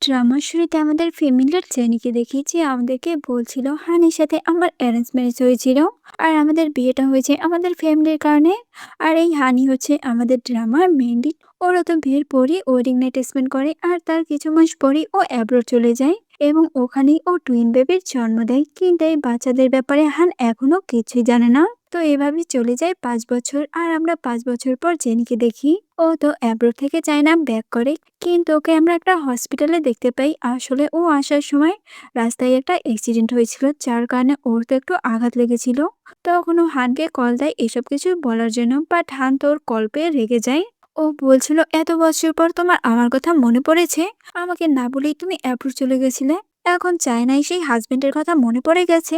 ড্রামার শুরুতে আমাদের ফ্যামিলির জেনিকে দেখি যে আমাদেরকে বলছিল হানির সাথে আমার অ্যারেঞ্জ ম্যারেজ হয়েছিল। আর আমাদের বিয়েটা হয়েছে আমাদের ফ্যামিলির কারণে। আর এই হানি হচ্ছে আমাদের ড্রামার মেইন লিড। ওরা তো বিয়ের পরই ওয়েডিং নাইট স্পেন্ড করে আর তার কিছু মাস পরই ও অ্যাব্রোড চলে যায় এবং ওখানেই ও টুইন বেবির জন্ম দেয়। কিন্তু এই বাচ্চাদের ব্যাপারে হান এখনো কিছুই জানে না। তো এভাবেই চলে যায় 5 বছর আর আমরা 5 বছর পর জেনিকে দেখি। ও তো অ্যাব্রোড থেকে চায়না ব্যাক করে, কিন্তু ওকে আমরা একটা হসপিটালে দেখতে পাই। আসলে ও আসার সময় রাস্তায় একটা অ্যাক্সিডেন্ট হয়েছিল, যার কারণে ওর তো একটু আঘাত লেগেছিল। তখন ও হানকে কল দেয় এসব কিছু বলার জন্য, বাট হান তো ওর কল পেয়ে রেগে যায়। ও বলছিল এত বছর পর তোমার আমার কথা মনে পড়েছে, আমাকে না বলেই তুমি অ্যাপ্রোচ চলে গেছিলে, এখন চায়নায় সেই হাজবেন্ডের কথা মনে পড়ে গেছে।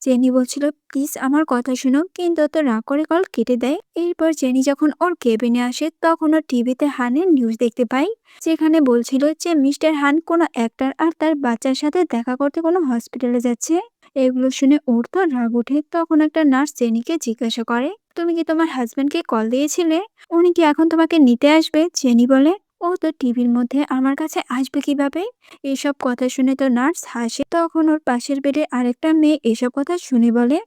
জেনি বলছিল প্লিজ আমার কথা শুনো, কিন্তু ও তো রাগ করে কল কেটে দেয়। এরপর জেনি যখন ওর কেবিনে আসে তখন ও টিভিতে হানের নিউজ দেখতে পাই, যেখানে বলছিল যে মিস্টার হান কোনো অ্যাক্টর আর তার বাচ্চার সাথে দেখা করতে কোনো হসপিটালে যাচ্ছে। এগুলো শুনে ওর তো রাগ ওঠে। তখন একটা নার্স জেনিকে জিজ্ঞাসা করে তুমি কি তোমার হাজবেন্ডকে কল দিয়েছিলে, উনি কি এখন তোমাকে নিতে আসবে? জেনি বলে ও তো টিভির মধ্যে আমার কাছে আসবে কিভাবে। এসব কথা শুনে তো নার্স হাসে। তখন ওর পাশের বেডে আরেকটা মেয়ে এসব কথা শুনে বলে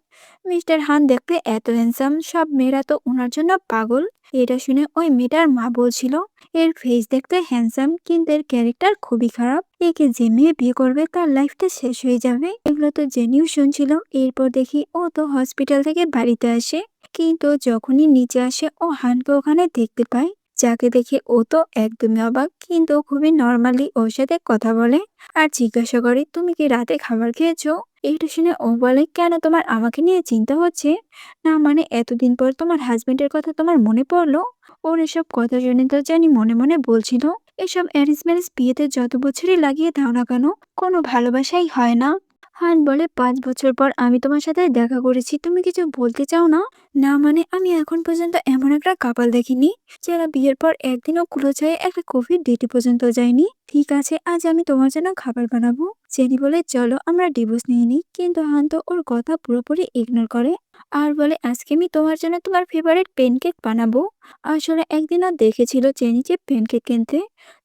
মিস্টার হান দেখতে এত হ্যান্ডসাম, সব মেয়েরা তো ওনার জন্য পাগল। এটা শুনে ওই মেয়েটার মা বলছিল এর ফেস দেখতে হ্যান্ডসাম, কিন্তু এর ক্যারেক্টার খুবই খারাপ, একে যে মেয়ে বিয়ে করবে তার লাইফটা শেষ হয়ে যাবে। এগুলো তো জেনিও শুনছিল। এরপর দেখি ও তো হসপিটাল থেকে বাড়িতে আসে, কিন্তু যখনই নিচে আসে ও হানকে ওখানে দেখতে পায়, যাকে দেখে ও তো একদমই অবাক। কিন্তু ও খুবই নর্মালি ওর সাথে কথা বলে আর জিজ্ঞাসা করে তুমি কি রাতে খাবার খেয়েছো। এইটা শুনে ও বলে কেন তোমার আমাকে নিয়ে চিন্তা হচ্ছে? না মানে এতদিন পর তোমার হাজবেন্ডের কথা তোমার মনে পড়লো। ওর এসব কথা শুনে তো জানি মনে মনে বলছিল এসব অ্যারেঞ্জ ম্যারেজ বিয়েতে যত বছরই লাগিয়ে দাও না কেন, কোনো ভালোবাসাই হয় না। হান বলে 5 বছর পর আমি তোমার সাথে দেখা করেছি, তুমি কিছু বলতে চাও না? না মানে আমি এখন পর্যন্ত এমন একটা কাপল দেখিনি যারা বিয়ের পর একদিনও কুলো চায় একটা কোভিড ডেটে পর্যন্ত যায়নি। ঠিক আছে আজ আমি তোমার জন্য খাবার বানাবো। জেনি বলে চলো আমরা ডিভোর্স নিয়ে নিই, কিন্তু হান তো ওর কথা পুরোপুরি ইগনোর করে আর বলে আজকে আমি তোমার জন্য তোমার ফেভারিট প্যানকেক বানাবো। আসলে একদিনও দেখেছিল জেনিকে প্যানকেক কিনতে,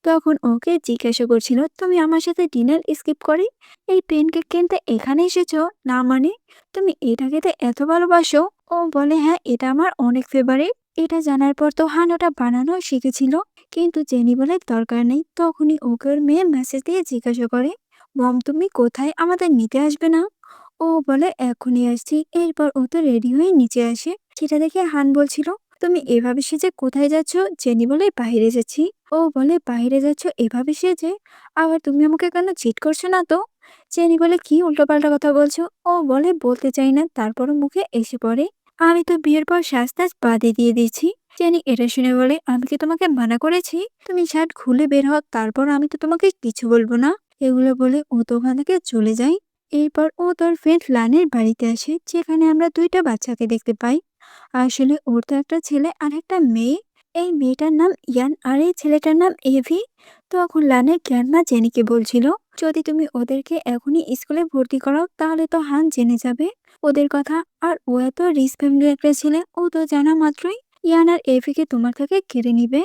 তখন ওকে জিজ্ঞাসা করছিল তুমি আমার সাথে ডিনার স্কিপ করে এই প্যানকেক কিনতে এখানে এসেছো, না মানে তুমি এটা খেতে এত ভালোবাসো? ও বলে হ্যাঁ এটা আমার অনেক ফেভারিট। এটা জানার পর তো হান ওটা বানানো শিখেছিল, কিন্তু জেনি বলে দরকার নেই। তখনই ওকে ওর মেয়ে মেসেজ দিয়ে জিজ্ঞাসা করে মম তুমি কোথায়, আমাদের নিতে আসবে না? ও বলে এখনই আসছি। এরপর ও তো রেডি হয়ে নিচে আসে। সেটা দেখে হান বলছিল তুমি এভাবে সেজে কোথায় যাচ্ছ? জেনি বলে বাইরে যাচ্ছি। ও বলে বাইরে যাচ্ছ এভাবে সেজে, আবার তুমি আমাকে কেন চিট করছো না তো? জেনি বলে কি উল্টোপাল্টা কথা বলছো? ও বলে বলতে চাই না, তারপরও মুখে এসে পড়ে আমি তো বিয়ের পর শ্বাস বাদে দিয়ে দিয়েছি। জেনি এটা শুনে বলে আমি কি তোমাকে মানা করেছি তুমি শার্ট খুলে বের হও, তারপর আমি তো তোমাকে কিছু বলবো না। এগুলো বলে ও তো ওখান থেকে চলে যায়। এরপর ও তোর ফ্রেন্ড লানের বাড়িতে আসে, যেখানে আমরা দুইটা বাচ্চাকে দেখতে পাই। আসলে ওর তো একটা ছেলে আর একটা মেয়ে। এই মেয়েটার নাম ইয়ান আর এই ছেলেটার নাম এভি। তখন লানের গ্র্যান্ডমা জেনিকে বলছিল যদি তুমি ওদেরকে এখনই স্কুলে ভর্তি করাও তাহলে তো হান জেনে যাবে ওদের কথা। আর ও এত রিচ ফ্যামিলির একটা ছেলে, ও তো জানা মাত্রই ইয়ান আর এভিকে তোমার থেকে কেড়ে নিবে।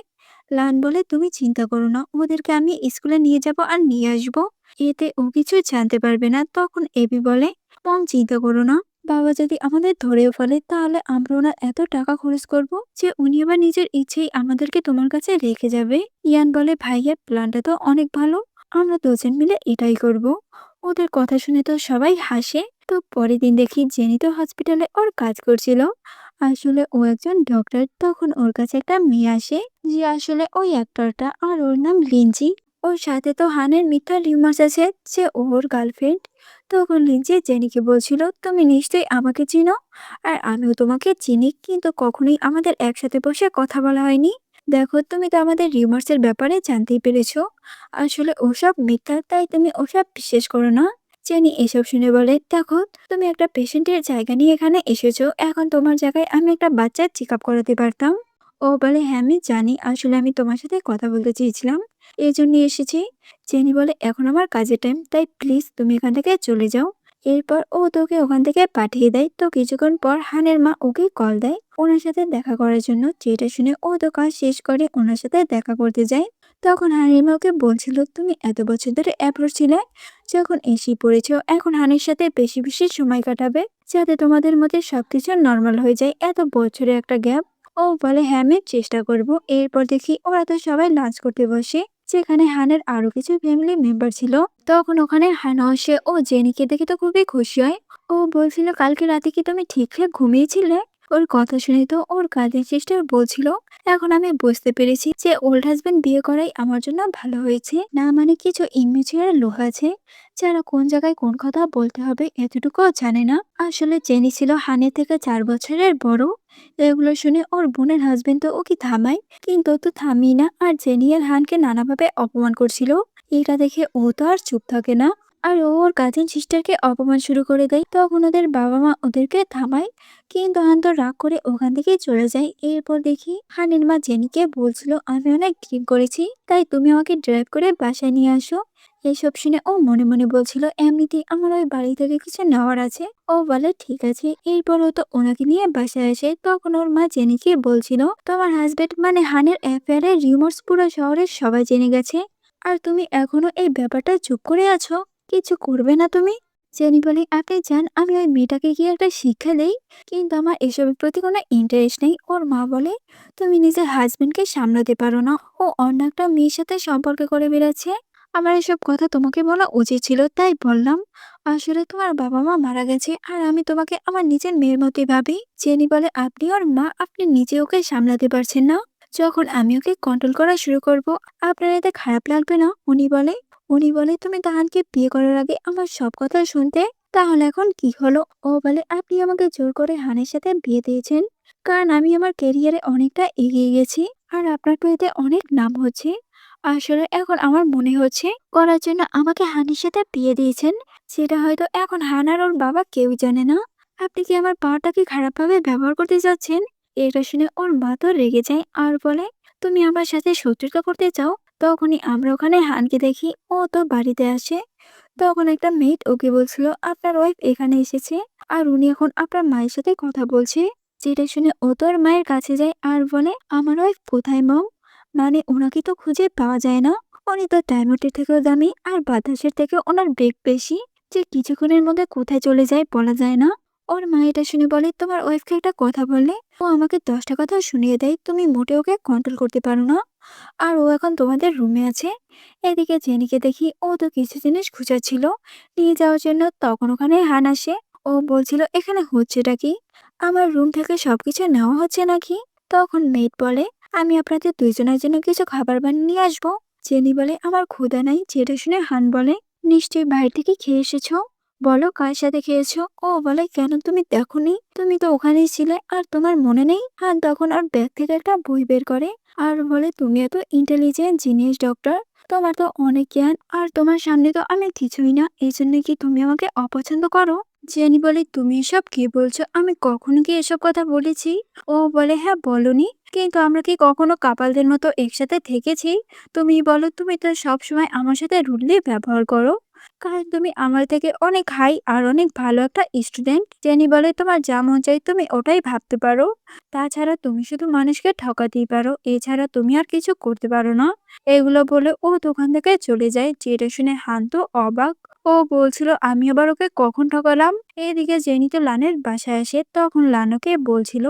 লান বলে তুমি চিন্তা করো না, ওদেরকে আমি স্কুলে নিয়ে যাব আর নিয়ে আসবো, এতে ও কিছু জানতে পারবে না। তখন এভি বলে মম চিন্তা করো না, বাবা যদি আমাদের ধরেও ফেলে তাহলে আমরা ওনার এত টাকা খরচ করব যে উনি আবার নিজের ইচ্ছেই আমাদেরকে তোমার কাছে রেখে যাবে। ইয়ান বলে ভাইয়ের প্ল্যানটা তো অনেক ভালো, আমরা দুজন মিলে এটাই করব। ওদের কথা শুনে তো সবাই হাসে। তো পরের দিন দেখি জেনি তো হসপিটালে ওর কাজ করছিল। আসলে ও একজন ডক্টর। তখন ওর কাছে একটা মেয়ে আসে যে আসলে ওই অ্যাক্টরটা, আর ওর নাম লিনজি। ওর সাথে তো হানের মিথ্যা রিউমার্স আছে যে ও ওর গার্লফ্রেন্ড। তখন লিনজি জেনিকে বলছিল তুমি নিশ্চয়ই আমাকে চিনো, আর আমিও তোমাকে চিনি, কিন্তু কখনোই আমাদের একসাথে বসে কথা বলা হয়নি। দেখো তুমি তো আমাদের রিউমার্সের ব্যাপারে জানতেই পেরেছো। আসলে ওসব মিথ্যা, তাই তুমি ওসব বিশ্বাস করো না। জেনি এসব শুনে বলে দেখো তুমি একটা পেশেন্টের জায়গা নিয়ে এখানে এসেছো, এখন তোমার জায়গায় আমি একটা বাচ্চার চেক আপ করাতে পারতাম। ও বলে হ্যাঁ আমি জানি, আসলে আমি তোমার সাথে কথা বলতে চেয়েছিলাম, এই জন্য এসেছি। জেনি বলে এখন আমার কাজের টাইম, তাই প্লিজ তুমি এখান থেকে চলে যাও। এরপর ও তোকে ওখান থেকে পাঠিয়ে দেয়। তো কিছুক্ষণ পর হানের মা ওকে কল দেয় ওনার সাথে দেখা করার জন্য, যেটা শুনে ও তো কাজ শেষ করে ওনার সাথে দেখা করতে যায়। তখন হানির মা ওকে বলছিল, তুমি এত বছর ধরে অ্যাব্রোড ছিলে, যখন এসে পড়েছো এখন হানির সাথে বেশি বেশি সময় কাটাবে, যাতে তোমাদের মধ্যে সবকিছু নর্মাল হয়ে যায়। এত বছরের একটা গ্যাপ। ও বলে, হ্যাঁ আমি চেষ্টা করব। এরপর দেখি ওরা তো সবাই লাঞ্চ করতে বসে, যেখানে হানের আরো কিছু ফ্যামিলি মেম্বার ছিল। তখন ওখানে হানা আসে, ও জেনিকে দেখে তো খুবই খুশি হয়। ও বলছিল, কালকে রাতে কি তুমি ঠিকঠাক ঘুমিয়েছিলে? ওর কথা শুনে তো ওর কাজের সিস্টার বলছিল, এখন আমি বুঝতে পেরেছি যে ওল্ড হাজবেন্ড বিয়ে করাই আমার জন্য ভালো হয়েছে। না মানে কিছু ইমেচিওর লোক আছে যারা কোন জায়গায় কোন কথা বলতে হবে এতটুকুও জানে না। আসলে জেনি ছিল হানের থেকে 4 বছরের বড়। এগুলো শুনে ওর বোনের হাজবেন্ড তো ওকে থামায়, কিন্তু ও তো থামিয়ে না, আর জেনি আর হানকে নানাভাবে অপমান করছিল। এটা দেখে ও তো আর চুপ থাকে না, আর ও ওর কাজিন সিস্টারকে অপমান শুরু করে দেয়। তখন ওদের বাবা মা ওদেরকে থামায়, কিন্তু হান তো রাগ করে ওখান থেকে চলে যায়। এরপর দেখি হানের মা জেনিকে বলছিল, আমি অনেক ড্রিঙ্ক করেছি, তাই তুমি আমাকে ড্রাইভ করে বাসায় নিয়ে আসো। এসব শুনে ও মনে মনে বলছিল, এমনিতেই আমার ওই বাড়ি থেকে কিছু নেওয়ার আছে। ও বলে ঠিক আছে। এরপর ও তো ওনাকে নিয়ে বাসায় আসে। তখন ওর মা জেনিকে বলছিল, তোমার হাজবেন্ড মানে হানের অ্যাফেয়ারের রিউমার্স পুরো শহরের সবাই জেনে গেছে, আর তুমি এখনো এই ব্যাপারটা চুপ করে আছো, কিছু করবে না তুমি? জেনি বলে, আপনি যান, আমি ওই মেয়েটাকে গিয়ে একটা শিক্ষা দেই, কিন্তু আমার এসবের প্রতি কোনো ইন্টারেস্ট নেই। ওর মা বলে, তুমি নিজের হাজবেন্ডকে সামলাতে পারো না, ও অন্য একটা মেয়ের সাথে সম্পর্ক করে বেড়াচ্ছে। আমার এসব কথা তোমাকে বলা উচিত ছিল, তাই বললাম। আসলে তোমার বাবা মা মারা গেছে, আর আমি তোমাকে আমার নিজের মেয়ের মতোই ভাবি। জেনি বলে, আপনি ওর মা, আপনি নিজে ওকে সামলাতে পারছেন না, যখন আমি ওকে কন্ট্রোল করা শুরু করব আপনার এতে খারাপ লাগবে না? উনি বলে, তুমি তাহানকে বিয়ে করার আগে আমার সব কথা শুনতে, তাহলে এখন কি হলো? ও বলে, আপনি আমাকে জোর করে হানের সাথে বিয়ে দিয়েছেন, কারণ আমি আমার ক্যারিয়ারে অনেকটা এগিয়ে গেছি, আর আপনার তো এতে অনেক নাম হচ্ছে। আসলে এখন আমার মনে হচ্ছে করার জন্য আমাকে হানির সাথে বিয়ে দিয়েছেন, সেটা হয়তো এখন হানার ওর বাবা কেউ জানে না। আপনি কি আমার পাওয়াটাকে খারাপভাবে ব্যবহার করতে যাচ্ছেন? এটা শুনে ওর মা তো রেগে যায়, আর বলে, তুমি আমার সাথে শত্রুতা করতে চাও? তখনই আমরা ওখানে হানকে দেখি, ও তো বাড়িতে আসে। তখন একটা মেয়েট ওকে বলছিল, আপনার ওয়াইফ এখানে এসেছে, আর উনি এখন আপনার মায়ের সাথে কথা বলছে। যেটা শুনে ও তোর মায়ের কাছে যায়, আর বলে, আমার ওয়াইফ কোথায় মম? মানে ওনাকে তো খুঁজে পাওয়া যায় না। উনি তো ডায়মন্ডের থেকেও দামি, আর বাতাসের থেকে ওনার বেগ বেশি, যে কিছুক্ষণের মধ্যে কোথায় চলে যায় বলা যায় না। ওর মা এটা শুনে বলে, তোমার ওয়াইফকে একটা কথা বললে ও আমাকে 10টা কথা শুনিয়ে দেয়, তুমি মোটে ওকে কন্ট্রোল করতে পারো না, আর ও এখন তোমাদের রুমে আছে। এদিকে জেনিকে দেখি, ও তো কিছু জিনিস খুঁজাচ্ছিল নিয়ে যাওয়ার জন্য। তখন ওখানে হান আসে। ও বলছিল, এখানে হচ্ছেটা কি? আমার রুম থেকে সবকিছু নেওয়া হচ্ছে নাকি? তখন মেড বলে, আমি আপনাদের দুইজনের জন্য কিছু খাবার বানিয়ে নিয়ে আসবো। জেনি বলে, আমার ক্ষুধা নাই। যেটা শুনে হান বলে, নিশ্চয়ই বাইরে থেকে খেয়ে এসেছো, বলো কার সাথে খেয়েছো? ও বলে, কেন তুমি দেখোনি? তুমি তো ওখানেই ছিলে, আর তোমার মনে নেই? হান তখন আর ব্যাগ থেকে একটা বই বের করে, আর বলে, তুমি এত ইন্টেলিজেন্ট জিনিস ডক্টর, তোমার তো অনেক জ্ঞান, আর তোমার সামনে তো আমি কিছুই না, এই জন্য কি তুমি আমাকে অপছন্দ করো? জেনি বলে, তুমি এসব কি বলছো? আমি কখনো কি এসব কথা বলেছি? ও বলে, হ্যাঁ বলনি, কিন্তু আমরা কি কখনো কাপালদের মতো একসাথে থেকেছি? তুমি বলো, তুমি তো সবসময় আমার সাথে রুডলি ব্যবহার করো, কারণ তুমি আমার থেকে অনেক হাই আর অনেক ভালো একটা স্টুডেন্ট। জেনি বলে, তোমার যা মন চাই তুমি ওটাই ভাবতে পারো, তাছাড়া তুমি শুধু মানুষকে ঠকাতেই পারো, এছাড়া তুমি আর কিছু করতে পারো না। এগুলো বলে ও দোকান থেকে চলে যায়। যেটা শুনে হান তো অবাক। ও বলছিল, আমি আবার ওকে কখন ঠকালাম? এদিকে জেনি তো লানের বাসায় আসে। তখন লানুকে বলছিল,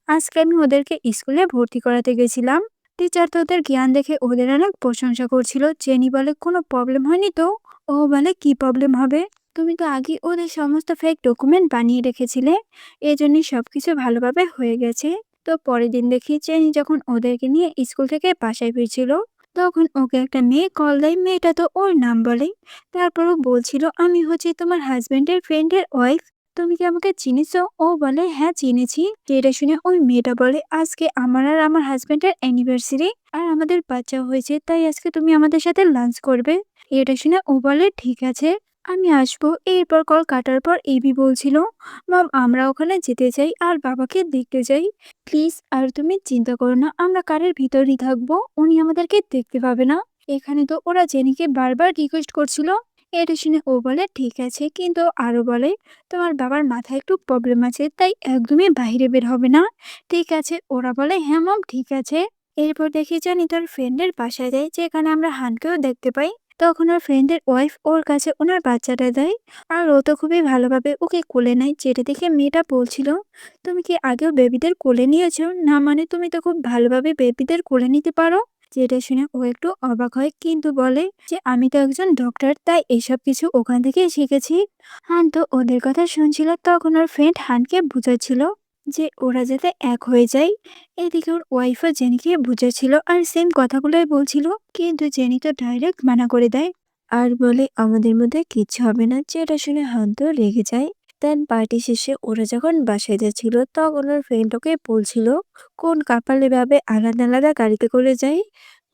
আজকে আমি ওদেরকে স্কুলে ভর্তি করাতে গেছিলাম, টিচার তো ওদের জ্ঞান দেখে ওদের অনেক প্রশংসা করছিল। জেনি বলে, কোনো প্রবলেম হয়নি তো? ও বলে, কি প্রবলেম হবে? তুমি তো আগে ওদের সমস্ত ফেক ডকুমেন্ট বানিয়ে রেখেছিলে, এজন্যই সবকিছু ভালোভাবে হয়ে গেছে। তো পরের দিন দেখি জেনি যখন ওদেরকে নিয়ে স্কুল থেকে বাসায় ফিরছিল, তখন ওকে একটা মেয়ে কল দেয়। মেয়েটা তো ওর নাম বলে। তারপরও বলছিল, আমি হচ্ছে তোমার হাজবেন্ডের ফ্রেন্ডের ওয়াইফ, তুমি কি আমাকে চিনেছো? ও বলে, হ্যাঁ চিনেছি। এটা শুনে ওই মেয়েটা বলে, আজকে আমার আর আমার হাজবেন্ডের অ্যানিভার্সারি, আর আমাদের বাচ্চা হয়েছে, তাই আজকে তুমি আমাদের সাথে লাঞ্চ করবে। এটা শুনে ও বলে, ঠিক আছে আমি আসবো। এরপর কল কাটার পর এবি বলছিল, মাম আমরা ওখানে যেতে চাই আর বাবাকে দেখতে চাই, প্লিজ। আর তুমি চিন্তা করো না, আমরা কারের ভিতরই থাকবো, উনি আমাদেরকে দেখতে পাবে না। এখানে তো ওরা জেনিকে বারবার রিকোয়েস্ট করছিল। এটা শুনে ও বলে, ঠিক আছে, কিন্তু আরো বলে, তোমার বাবার মাথায় একটু প্রবলেম আছে, তাই একদমই বাইরে বের হবে না। ঠিক আছে। ওরা বলে, হ্যাঁ মাম ঠিক আছে। এরপর দেখি জানি তোর ফ্রেন্ডের বাসায় যায়, যেখানে আমরা হানকেও দেখতে পাই। তখন ওর ফ্রেন্ডের ওয়াইফ ওর কাছে ওনার বাচ্চাটা দেয়। আর ও তো খুবই ভালোভাবে ওকে কোলে নেয়, যেটা দেখে মেয়েটা বলছিল, তুমি কি আগেও বেবিদের কোলে নিয়েছো? না মানে তুমি তো খুব ভালোভাবে বেবিদের কোলে নিতে পারো। যেটা শুনে ও একটু অবাক হয়, কিন্তু বলে যে আমি তো একজন ডক্টর, তাই এসব কিছু ওখান থেকে শিখেছি। হান তো ওদের কথা শুনছিল, তখন ওর ফ্রেন্ড হানকে বুঝাচ্ছিল যে ওরা যাতে এক হয়ে যায়। এদিকে ওর ওয়াইফও জেনিকে বুঝাচ্ছিল আর সেম কথাগুলোই বলছিল, কিন্তু জেনি তো ডাইরেক্ট মানা করে দেয় আর বলে আমাদের মধ্যে কিচ্ছু হবে না, যেটা শুনে হান্ত রেগে যায়। দেন পার্টি শেষে ওরা যখন বাসায় যাচ্ছিল, তখন ওর ফ্রেন্ড ওকে বলছিল কোন কাপালে ভাবে আলাদা আলাদা গাড়িতে করে যায়।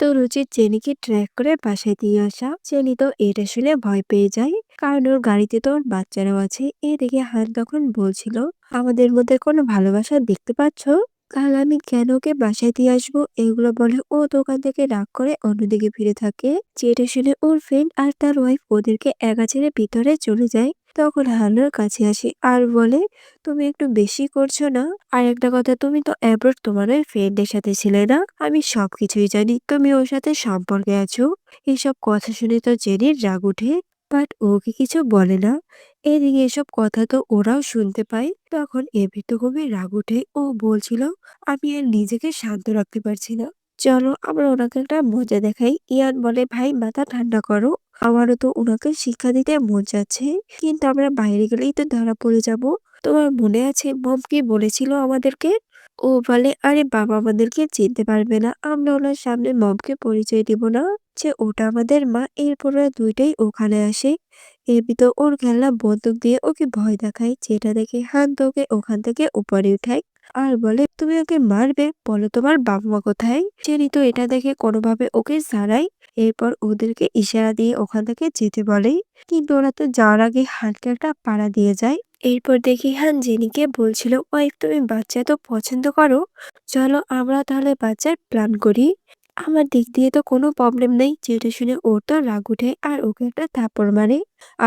তো রুচির জেনিকে ট্র্যাক করে বাসায় দিয়ে আসা। জেনি তো এটা শুনে ভয় পেয়ে যায়, কারণ ওর গাড়িতে তো ওর বাচ্চারাও আছে। এদিকে হান তখন বলছিল আমাদের মধ্যে কোনো ভালোবাসা দেখতে পাচ্ছ? কাল আমি কেন ওকে বাসায় দিয়ে আসবো, এগুলো বলে ও দোকান থেকে রাগ করে অন্যদিকে ফিরে থাকে। যেটা শুনে ওর ফ্রেন্ড আর তার ওয়াইফ ওদেরকে একা ছেড়ে ভিতরে চলে যায়। তখন হান্নার কাছে আসে আর বলে তুমি একটু বেশি করছো না? আর একটা কথা, তুমি তো অ্যাব্রোড তোমার ওই ফ্রেন্ডের সাথে ছিলে না? আমি সবকিছুই জানি, তুমি ওর সাথে সম্পর্কে আছো। এসব কথা শুনে তো জেনির রাগ উঠে, বাট ওকে কিছু বলে না। এদিকে এসব কথা তো ওরাও শুনতে পায়। তখন এভি তো খুবই রাগ উঠে, ও বলছিল আমি আর নিজেকে শান্ত রাখতে পারছি না, চলো আমরা ওনাকে একটা মজা দেখাই। ইয়ান বলে ভাই মাথা ঠান্ডা করো, আমারও তো ওনাকে শিক্ষা দিতে মন যাচ্ছে, কিন্তু আমরা বাইরে গেলেই তো ধরা পড়ে যাব। তোমার মনে আছে মম কি বলেছিল আমাদেরকে? ও বলে আরে বাবা আমাদেরকে চিনতে পারবে না, আমরা ওনার সামনে মমকে পরিচয় দিব না যে ওটা আমাদের মা। এরপর ওরা দুইটাই ওখানে আসে। এরপি তো ওর খেলনা বন্দুক দিয়ে ওকে ভয় দেখায়, যেটা দেখে হান্ত ওকে ওখান থেকে উপরে উঠায় আর বলে তুমি ওকে মারবে, বলো তোমার বাবা মা কোথায়? জেনি তো এটা দেখে কোনোভাবে ওকে ছাড়ায়। এরপর ওদেরকে ইশারা দিয়ে ওখান থেকে যেতে বলে, কিন্তু ওরা তো যাওয়ার আগে হানকে একটা পাড়া দিয়ে যায়। এরপর দেখি হান জেনিকে বলছিল ওয়াইফ তুমি বাচ্চা তো পছন্দ করো, চলো আমরা তাহলে বাচ্চার প্ল্যান করি। আমার দিক দিয়ে তো কোনো প্রবলেম নেই। যেটা শুনে ওর তো রাগ উঠে আর ওকে একটা থাপ্পড় মারে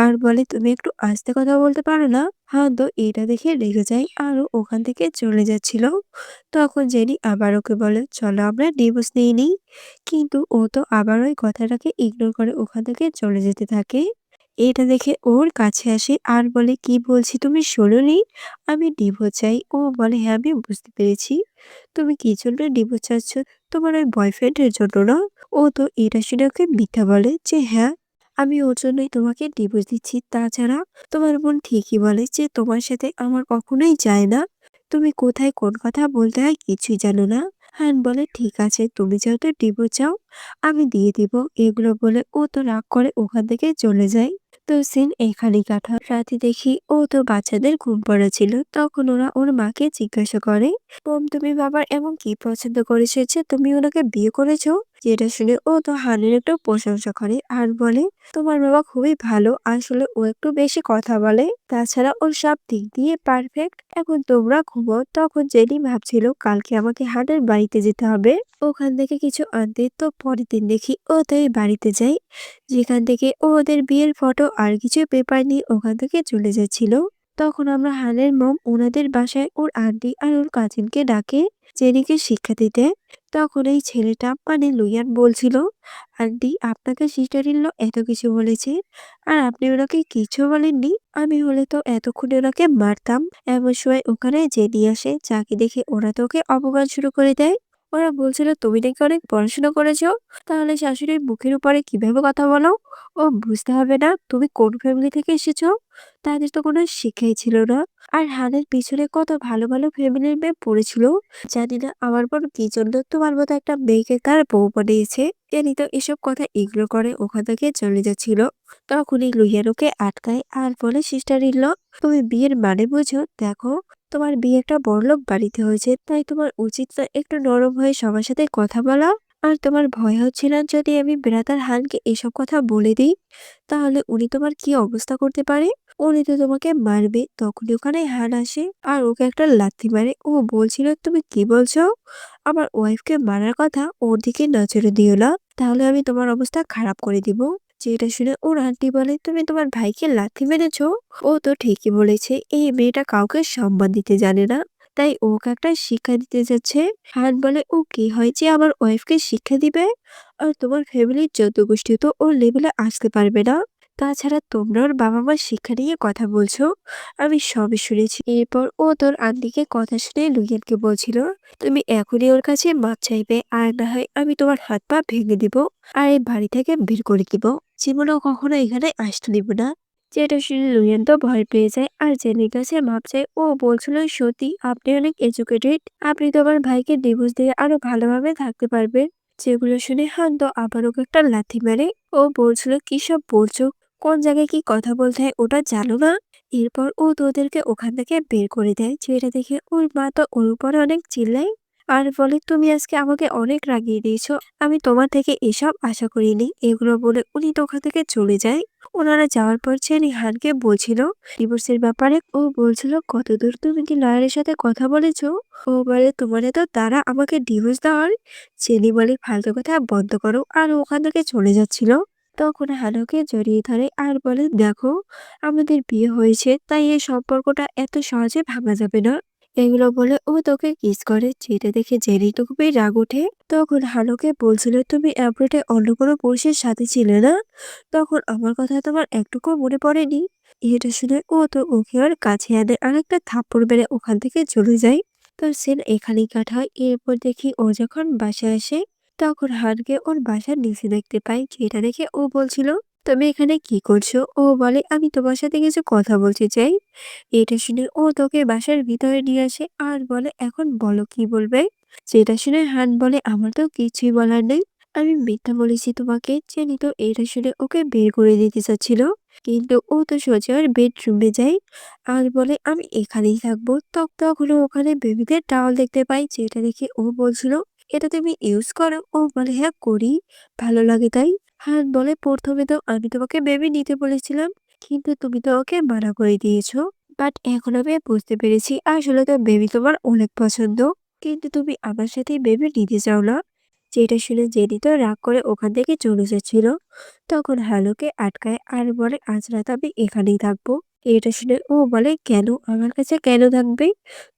আর বলে তুমি একটু আস্তে কথা বলতে পারো না? হ্যাঁ তো এটা দেখে রেগে যায় আর ও ওখান থেকে চলে যাচ্ছিল। তখন জেনি আবার ওকে বলে চলো আমরা ডিভোর্স নিয়ে নিই, কিন্তু ও তো আবার ওই কথাটাকে ইগনোর করে ওখান থেকে চলে যেতে থাকে। এটা দেখে ওর কাছে আসে আর বলে কি বলছি তুমি শোনোনি? আমি ডিভোর্স চাই। ও বলে হ্যাঁ আমি বুঝতে পেরেছি, তুমি কি জন্য ডিভোর্স চাচ্ছ, তোমার ওই বয়ফ্রেন্ডের জন্য না? ও তো এটা শুনে ওকে মিথ্যা বলে যে হ্যাঁ আমি ওর জন্যই তোমাকে ডিভোর্স দিচ্ছি। তাছাড়া তোমার বোন ঠিকই বলে যে তোমার সাথে আমার কখনোই যায় না, তুমি কোথায় কোন কথা বলতে হয় কিছুই জানো না। হান বলে ঠিক আছে তুমি যেহেতু ডিভোর্স চাও আমি দিয়ে দিব। এগুলো বলে ও তো রাগ করে ওখান থেকে চলে যায়। তো সিন এখানেই কাটা। রাতে দেখি ও তো বাচ্চাদের ঘুম পড়েছিল, তখন ওরা ওর মাকে জিজ্ঞাসা করে মম তুমি বাবার এমন কি পছন্দ করেছে যে তুমি ওনাকে বিয়ে করেছো? যেটা শুনে ও তো হানের একটু প্রশংসা করে আর বলে তোমার বাবা খুবই ভালো, আসলে ও একটু বেশি কথা বলে, তাছাড়া ওর সব দিক দিয়ে পারফেক্ট। এখন তোমরা ঘুমো। তখন জেনি ভাবছিল কালকে আমাকে হানের বাড়িতে যেতে হবে ওখান থেকে কিছু আনতে। তো পরের দিন দেখি ও তাই বাড়িতে যায়, যেখান থেকে ও ওদের বিয়ের ফটো আর কিছু পেপার নিয়ে ওখান থেকে চলে যাচ্ছিল। তখন আমরা হানের মম ওনাদের বাসায় ওর আন্টি আর ওর কাজিনকে ডাকে জেনিকে শিক্ষা দিতে। তখন এই ছেলেটা মানে লুইয়ান বলছিল আন্টি আপনাকে সিস্টার ইন ল এত কিছু বলেছে আর আপনি ওনাকে কিছু বলেননি, আমি হলে তো এতক্ষণে ওনাকে মারতাম। এমন সময় ওখানে জেনি আসে, যাকে দেখে ওরা তো ওকে অপমান শুরু করে দেয়। ওরা বলছিল তুমি নাকি অনেক পড়াশোনা করেছো, তাহলে শাশুড়ির মুখের উপরে কিভাবে কথা বলো? ও বুঝতে হবে না তুমি কোন ফ্যামিলি থেকে এসেছো? তাদের তো কোনো শিক্ষাই ছিল না। আর হানের পিছনে কত ভালো ভালো ফ্যামিলির মেয়ে পড়েছিল, জানি না আমার বোন কি জন্য তোমার মতো একটা মেয়েকে তার বউ বানিয়েছে। জানি তো এসব কথা ইগনোর করে ওখান থেকে চলে যাচ্ছিল। তখনই লুইয়ানোকে আটকায় আর বলে সিস্টার ইন ল তুমি বিয়ের মানে বুঝো? দেখো তোমার বিয়ে একটা বড়লোক বাড়িতে হয়েছে, তাই তোমার উচিত না একটু নরম হয়ে সবার সাথে কথা বলা? আর তোমার ভয় হচ্ছিল যদি আমি ব্রাদার হানকে এসব কথা বলে দিই, তাহলে উনি তোমার কি অবস্থা করতে পারে? উনি তো তোমাকে মারবে। তখনই ওখানে হান আসে আর ওকে একটা লাথি মারে। ও বলছিল তুমি কি বলছো? আমার ওয়াইফকে মারার কথা ওর দিকে নজরে দিও না, তাহলে আমি তোমার অবস্থা খারাপ করে দিব। যেটা শুনে ওর আন্টি বলে তুমি তোমার ভাইকে লাথি মেরেছো? ও তো ঠিকই বলেছে, এই মেয়েটা কাউকে সম্মান দিতে জানে না। তাই ওকে একটা শিক্ষা দিতে যাচ্ছে। হান বলে, ও কি হয় যে আমার ওয়াইফকে শিক্ষা দিবে? আর তোমার ফ্যামিলির যত গোষ্ঠী তো ওর লেভেলে আসতে পারবে না। তাছাড়া তোমরা ওর বাবা মার শিক্ষা নিয়ে কথা বলছো, আমি সবই শুনেছি। এরপর ও তোর আন্টিকে কথা শুনে লুইয়ানকে বলছিল, তুমি এখনই ওর কাছে মাপ চাইবে, আর না হয় আমি তোমার হাত পা ভেঙে দিব আর এই বাড়ি থেকে বের করে দিব। জীবনেও কখনো এখানে আসতে দিব না। যেটা শুনে লুইয়ান তো ভয় পেয়ে যায় আর জেনির কাছে মাপ চায়। ও বলছিল, সত্যি আপনি অনেক এডুকেটেড, আপনি তো আমার ভাইকে ডিভোর্স দিয়ে আরো ভালোভাবে থাকতে পারবেন। যেগুলো শুনে হান তো আবার ওকে একটা লাথি মারে। ও বলছিল, কি সব বলছো, কোন জায়গায় কি কথা বলতে হয় ওটা জানো না? এরপর ও তো ওদেরকে ওখান থেকে বের করে দেয়। যেটা দেখে ওর মা তো ওর উপরে অনেক চিল্লায় আর বলে, তুমি আজকে আমাকে অনেক রাগিয়ে দিয়েছো, আমি তোমার থেকে এসব আশা করিনি। এগুলো বলে উনি তো ওখান থেকে চলে যায়। ওনারা যাওয়ার পর জেনি হানকে বলছিল ডিভোর্সের ব্যাপারে। ও বলছিল, কতদূর তুমি কি লয়ারের সাথে কথা বলেছো? ও বলে, তোমার তো তারা আমাকে ডিভোর্স দেওয়ার। জেনি বলে, ফালতু কথা বন্ধ করো, আর ও ওখান থেকে চলে যাচ্ছিল। তখন হানুকে জড়িয়ে ধরে আর বলে, দেখো আমাদের বিয়ে হয়েছে, তাই এই সম্পর্কটা এত সহজে ভাঙা যাবে না। এগুলো বলে ও তোকে কিস করে। যেটা দেখে জেরি তো খুবই রাগ ওঠে। তখন হানুকে বলছিল, তুমি অ্যাব্রোডে অন্য কোনো পুরুষের সাথে ছিলে না? তখন আমার কথা তোমার একটুকু মনে পড়েনি? এটা শুনে ও তো ওকে আর কাছে আনে আর একটা থাপ্পড় মেরে ওখান থেকে চলে যায়। তো সিন এখানেই কাট হয়। এরপর দেখি ও যখন বাসায় আসে, তখন হানকে ওর বাসার নিচে দেখতে পাই। যেটা দেখে ও বলছিল, তুমি এখানে কি করছো? ও বলে, আমি তোমার সাথে কিছু কথা বলতে চাই। এটা শুনে ও তোকে বাসার ভিতরে নিয়ে আসে আর বলে, এখন বলো কি বলবে? যেটা শুনে হান বলে, আমার তো কিছুই বলার নেই, আমি মিথ্যা বলেছি তোমাকে। জেনি তো এটা শুনে ওকে বের করে দিতে চাচ্ছিল, কিন্তু ও তো সোজা ওর বেডরুমে যায় আর বলে, আমি এখানেই থাকবো। তখন ও ওখানে বেবিদের টাওয়াল দেখতে পাই। যেটা দেখে ও বলছিল, এটা তুমি ইউজ করো? ও বলে, হ্যাঁ করি, ভালো লাগে তাই। হান বলে, প্রথমে তো আমি তোমাকে বেবি নিতে বলেছিলাম, কিন্তু তুমি তো ওকে মানা করে দিয়েছো। বাট এখন আমি বুঝতে পেরেছি আসলে তো বেবি তোমার অনেক পছন্দ, কিন্তু তুমি আমার সাথে বেবি নিতে চাও না। যেটা শুনে জেনি তো রাগ করে ওখান থেকে চলে যাচ্ছিল। তখন হ্যালোকে আটকায় আর বলে, আজ রাত আমি এখানেই থাকবো। এটা শুনে ও বলে, কেন আমার কাছে কেন থাকবে?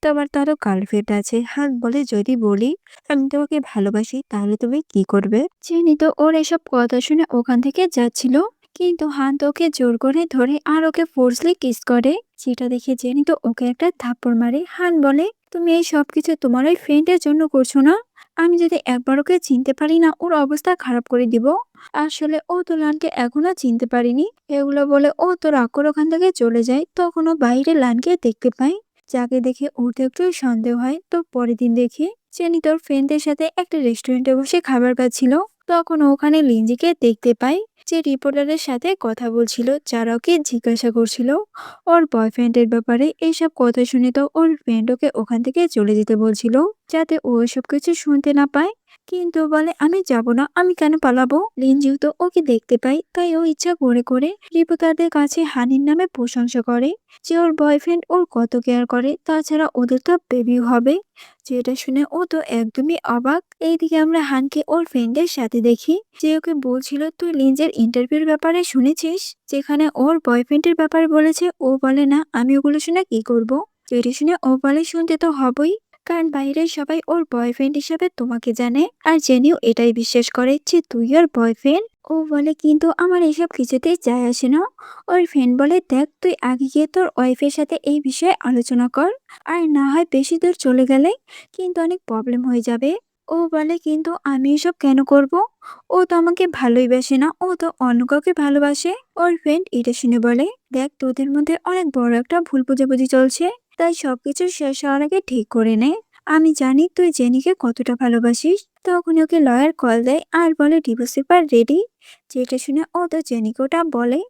তোমার তো আরো গার্লফ্রেন্ড আছে। হান বলে, যদি বলি আমি তোমাকে ভালোবাসি তাহলে তুমি কি করবে? জেনি তো ওর এসব কথা শুনে ওখান থেকে যাচ্ছিল, কিন্তু হান তো ওকে জোর করে ধরে আর ওকে ফোর্সলি কিস করে। যেটা দেখে জেনি তো ওকে একটা থাপ্পড় মারে। হান বলে, তুমি এই সবকিছু তোমার ওই ফ্রেন্ডের জন্য করছো না? আমি যদি একবার ওকে চিনতে পারি না, ওর অবস্থা খারাপ করে দিব। আসলে ও তো লানকে এখনো চিনতে পারিনি। এগুলো বলে ও তো রাগ করে ওখান থেকে চলে যায়। তখন ও বাইরে লানকে দেখতে পায়, যাকে দেখে ওর তো একটু সন্দেহ হয়। তো পরের দিন দেখি জেনি তোর ফ্রেন্ডদের সাথে একটা রেস্টুরেন্টে বসে খাবার খাচ্ছিল। তখন ও ওখানে লিঞ্জিকে দেখতে পায়, যে রিপোর্টারের সাথে কথা বলছিল, যারা ওকে জিজ্ঞাসা করছিল ওর বয়ফ্রেন্ডের ব্যাপারে। এইসব কথা শুনে তো ওর ফ্রেন্ড ওকে ওখান থেকে চলে যেতে বলছিল, যাতে ও এসব কিছু শুনতে না পায়। কিন্তু বলে, আমি যাব না, আমি কেন পালাবো? লিনজিও তো ওকে দেখতে পাই, তাই ও ইচ্ছা করে করে রিপোর্টারদের কাছে হানির নামে প্রশংসা করে, যে ওর বয়ফ্রেন্ড ওর কত কেয়ার করে, তাছাড়া ওদের তো বেবিও হবে। যেটা শুনে ও তো একদমই অবাক। এইদিকে আমরা হানকে ওর ফ্রেন্ডের সাথে দেখি, যে ওকে বলছিল, তুই লিঞ্জের ইন্টারভিউর ব্যাপারে শুনেছিস, যেখানে ওর বয়ফ্রেন্ডের ব্যাপারে বলেছে? ও বলে, না, আমি ওগুলো শুনে কি করব? যেটা শুনে ও বলে, শুনতে তো হবেই, কারণ বাইরের সবাই ওর বয়ফ্রেন্ড হিসাবে তোমাকে জানে, আর জেনিও এটাই বিশ্বাস করে যে তুই ওর বয়ফ্রেন্ড। ও বলে, কিন্তু আমার এসব কিছুতেই যায় আসে না। ওর ফ্রেন্ড বলে, দেখ, তুই আগে গিয়ে তোর ওয়াইফের সাথে এই বিষয়ে আলোচনা কর, আর না হয় বেশি দূর চলে গেলে কিন্তু অনেক প্রবলেম হয়ে যাবে। ও বলে, কিন্তু আমি এসব কেন করব? ও তো আমাকে ভালোই বাসে না, ও তো অন্য কাউকে ভালোবাসে। ওর ফ্রেন্ড এটা শুনে বলে, দেখ, তোদের মধ্যে অনেক বড় একটা ভুল বোঝাবুঝি চলছে, তাই সবকিছু শেষ হওয়ার আগে ঠিক করে নে। আমি জানি তুই জেনিকে কতটা ভালোবাসিস। তখন ওকে লয়ার কল দেয় আর বলে, ডিভোর্স পেপার রেডি। যেটা শুনে ও তো জেনিকে ওটা বলে।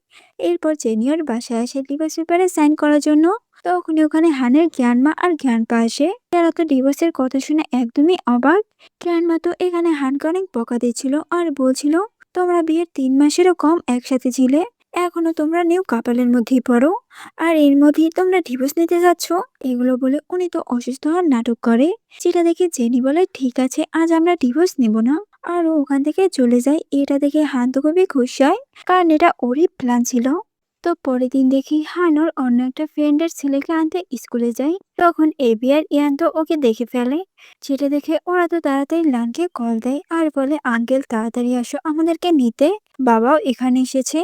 এরপর জেনি ওর বাসায় আসে ডিভোর্স পেপারে সাইন করার জন্য। তখন ওখানে হানের জ্ঞানমা আর জ্ঞানপা আসে, তারা তো ডিভোর্সের কথা শুনে একদমই অবাক। জ্ঞানমা তো এখানে হানকে অনেক বকা দিচ্ছিল আর বলছিল, তোমরা বিয়ের 3 মাসেরও কম একসাথে ছিলে, এখনো তোমরা নিউ কাপালের মধ্যেই পড়ো, আর এর মধ্যেই তোমরা ডিভোর্স নিতে যাচ্ছ। এগুলো বলে উনি তো অসুস্থ হওয়ার নাটক করে। যেটা দেখে জেনি বলে, ঠিক আছে, আজ আমরা ডিভোর্স নেব না। আর ও ওখান থেকে চলে যায়। এটা দেখে হান তো খুবই খুশি হয়, কারণ এটা ওরই প্ল্যান ছিল। তো পরের দিন দেখি হানুর অন্য একটা ফ্রেন্ডের ছেলেকে আনতে স্কুলে যায়। তখন এবি আর ইয়ান তো ওকে দেখে ফেলে। সেটা দেখে ওরা তো তাড়াতাড়ি লানকে কল দেয় আর বলে, আঙ্কেল তাড়াতাড়ি আসো আমাদেরকে নিতে, বাবাও এখানে এসেছে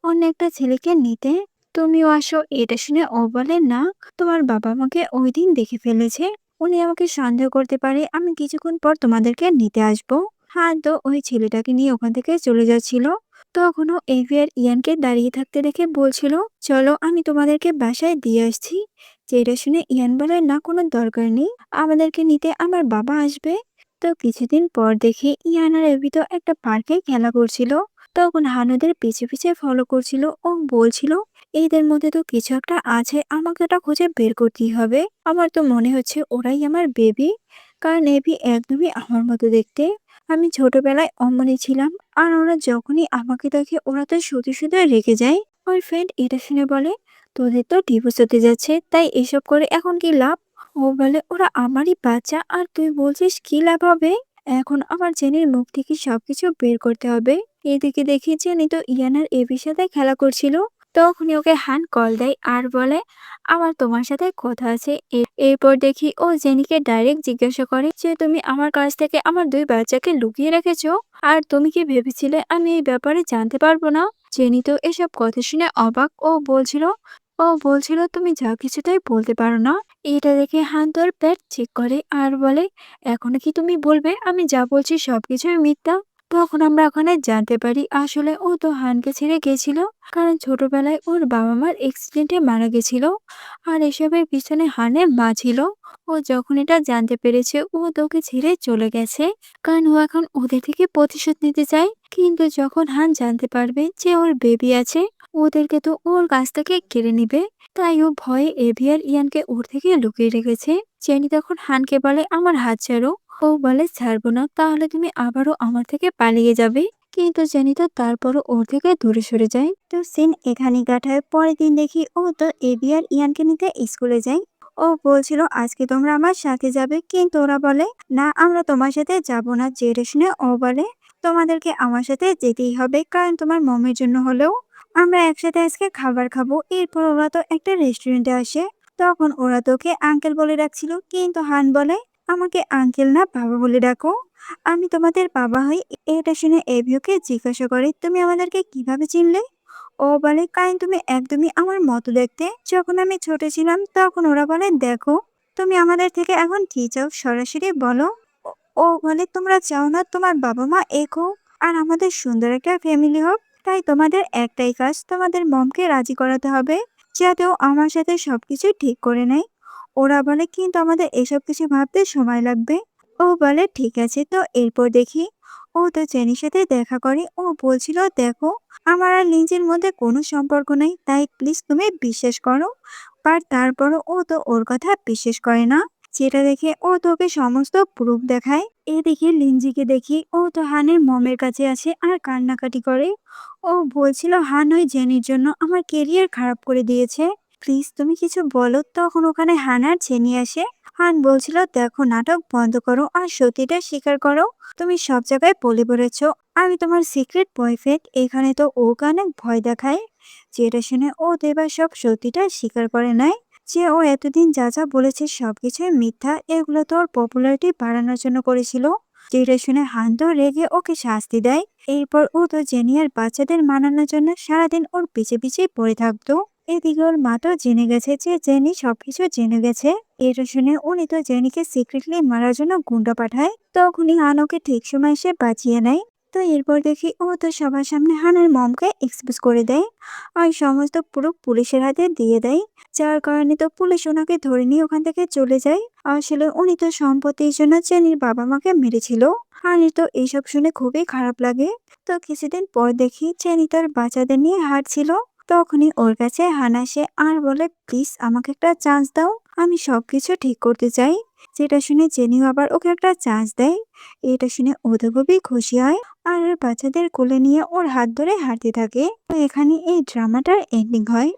অন্য একটা ছেলেকে নিতে, তুমিও আসো। এটা শুনে ও বলে, না, তোমার বাবা আমাকে ওই দিন দেখে ফেলেছে, উনি আমাকে সন্দেহ করতে পারে, আমি কিছুক্ষণ পর তোমাদেরকে নিতে আসবো। হ্যাঁ, তো ওই ছেলেটাকে নিয়ে ওখান থেকে চলে যাচ্ছিল। তখনও এভি আর ইয়ানকে দাঁড়িয়ে থাকতে দেখে বলছিল, চলো আমি তোমাদেরকে বাসায় দিয়ে আসছি। যেটা শুনে ইয়ান বলে, না, কোনো দরকার নেই, আমাদেরকে নিতে আমার বাবা আসবে। তো কিছুদিন পর দেখি ইয়ান আর এভি তো একটা পার্কে খেলা করছিল। তখন হানুদের পিছে পিছে ফলো করছিল ও বলছিল, এদের মধ্যে তো কিছু একটা আছে, আমাকে ওটা খুঁজে বের করতেই হবে। আমার তো মনে হচ্ছে ওরাই আমার বেবি, কারণ এভি একদমই আমার মতো দেখতে। আমি ছোটবেলায় অমনি ছিলাম, আর ওরা যখনই আমাকে দেখে ওরা তো শুধু শুধু রেগে যায়। ওর ফ্রেন্ড এটা শুনে বলে, তোদের তো ডিভোর্স হতে যাচ্ছে, তাই এসব করে এখন কি লাভ? ও বলে, ওরা আমারই বাচ্চা আর তুই বলছিস কি লাভ হবে? এখন আমার জেনির মুখ থেকে সবকিছু বের করতে হবে। এদিকে দেখি জেনি তো ইয়ানার এবির সাথে খেলা করছিল। তখনই ওকে হান কল দেয় আর বলে, আমার তোমার সাথে কথা আছে। এরপর দেখি ও জেনিকে ডাইরেক্ট জিজ্ঞাসা করে যে, তুমি আমার কাছ থেকে আমার 2 বাচ্চাকে লুকিয়ে রেখেছো, আর তুমি কি ভেবেছিলে আমি এই ব্যাপারে জানতে পারবো না? জেনি তো এসব কথা শুনে অবাক। ও বলছিল তুমি যা কিছুটাই বলতে পারো না। এটা দেখে হান তোর পেট চেক করে আর বলে, এখনো কি তুমি বলবে আমি যা বলছি সবকিছুই মিথ্যা? তখন আমরা ওখানে জানতে পারি আসলে ও তো হানকে ছেড়ে গেছিল, কারণ ছোটবেলায় ওর বাবা মার অ্যাক্সিডেন্টে মারা গেছিল, আর এসবের পিছনে হানের মা ছিল। ও যখন এটা জানতে পেরেছে ও তোকে ছেড়ে চলে গেছে, কারণ ও এখন ওদের থেকে প্রতিশোধ নিতে চায়। কিন্তু যখন হান জানতে পারবে যে ওর বেবি আছে, ওদেরকে তো ওর কাছ থেকে কেড়ে নিবে, তাই ও ভয়ে এভি আর ইয়ানকে ওর থেকে লুকিয়ে রেখেছে। জেনি তখন হানকে বলে, আমার হাত ছাড়ো। ও বলে, ছাড়বো না, তাহলে তুমি আবারও আমার থেকে পালিয়ে যাবে। কিন্তু জেনি তো তারপরও ওর থেকে দূরে সরে যায়। তো সিন এখানেই কাটায়। পরের দিন দেখি ও তো এবি আর ইয়ানকে নিতে স্কুলে যায়। ও বলছিল আজকে তোমরা আমার সাথে যাবে, কিন্তু ওরা বলে, না, আমরা তোমার সাথে যাব না। যেটা শুনে ও বলে, তোমাদেরকে আমার সাথে যেতেই হবে, কারণ তোমার মমের জন্য হলেও আমরা একসাথে আজকে খাবার খাবো। এরপর ওরা তো একটা রেস্টুরেন্টে আসে। তখন ওরা তোকে আঙ্কেল বলে ডাকছিল, কিন্তু হান বলে, আমাকে আঙ্কেল না, বাবা বলে ডাকো, আমি তোমাদের বাবা হই। এটা শুনে এভিওকে জিজ্ঞাসা করে, তুমি আমাদেরকে কিভাবে চিনলে? ও বলে, কারণ তুমি একদমই আমার মতো দেখতে। যখন আমি ছোট ছিলাম তখন ওরা বলে, দেখো, তুমি আমাদের থেকে এখন কি চাও সরাসরি বলো। ও ও বলে, তোমরা চাও না তোমার বাবা মা এক হোক আর আমাদের সুন্দর একটা ফ্যামিলি হোক, তাই তোমাদের একটাই কাজ, তোমাদের মমকে রাজি করাতে হবে যাতে ও আমার সাথে সবকিছু ঠিক করে নেয়। ওরা বলে, কিন্তু আমাদের এসব কিছু ভাবতে সময় লাগবে। ও বলে, ঠিক আছে। তো এরপর দেখি ও তো জেনির সাথে দেখা করে। ও বলছিল, দেখো, আমার আর লিঞ্জির মধ্যে কোনো সম্পর্ক নেই, তাই প্লিজ তুমি বিশ্বাস করো। আর তারপরও ও তো ওর কথা বিশ্বাস করে না। যেটা দেখে ও তোকে সমস্ত প্রুফ দেখায়। এদিকে লিঞ্জিকে দেখি ও তো হানের মমের কাছে আছে আর কান্নাকাটি করে। ও বলছিল, হান ওই জেনির জন্য আমার কেরিয়ার খারাপ করে দিয়েছে, প্লিজ তুমি কিছু বলো। তখন ওখানে হান আর জেনি আসে। হান বলছিল, দেখো, নাটক বন্ধ করো আর সত্যিটা স্বীকার করো। তুমি সব জায়গায় বলে বেড়েছ আমি তোমার সিক্রেট বয়ফ্রেন্ড। এখানে তো ওকে অনেক ভয় দেখায়। যেটা শুনে ও তো এবার সব সত্যিটা স্বীকার করে নেয়, যে ও এতদিন যা যা বলেছে সবকিছুই মিথ্যা, এগুলো তো ওর পপুলারিটি বাড়ানোর জন্য করেছিল। যেটা শুনে হান তো রেগে ওকে শাস্তি দেয়। এরপর ও তো জেনি আর বাচ্চাদের মানানোর জন্য সারাদিন ওর পিছে পিছে পড়ে থাকতো। এদিকে ওর মা তো জেনে গেছে যে জেনি সবকিছু জেনে গেছে। এটা শুনে উনি তো জেনিকে সিক্রেটলি মারার জন্য গুন্ডা পাঠায়। তখনই হান ওকে ঠিক সময় এসে বাঁচিয়ে নেয়। তো এরপর দেখি ও তো সবার সামনে হানের মমকে এক্সপোজ করে দেয় আর সমস্ত পুরো পুলিশের হাতে দিয়ে দেয়। যার কারণে তো পুলিশ ওনাকে ধরে নিয়ে ওখান থেকে চলে যায়। আসলে উনি তো সম্পত্তির জন্য জেনির বাবা মাকে মেরেছিল। হানির তো এইসব শুনে খুবই খারাপ লাগে। তো কিছুদিন পর দেখি জেনি তার বাচ্চাদের নিয়ে হাঁটছিল। তখনই ওর কাছে হান আসে আর বলে, প্লিজ আমাকে একটা চান্স দাও, আমি সবকিছু ঠিক করতে চাই। যেটা শুনে জেনিও আবার ওকে একটা চান্স দেয়। এটা শুনে ও তো খুবই খুশি হয় আর ওর বাচ্চাদের কোলে নিয়ে ওর হাত ধরে হাঁটতে থাকে। তো এখানে এই ড্রামাটার এন্ডিং হয়।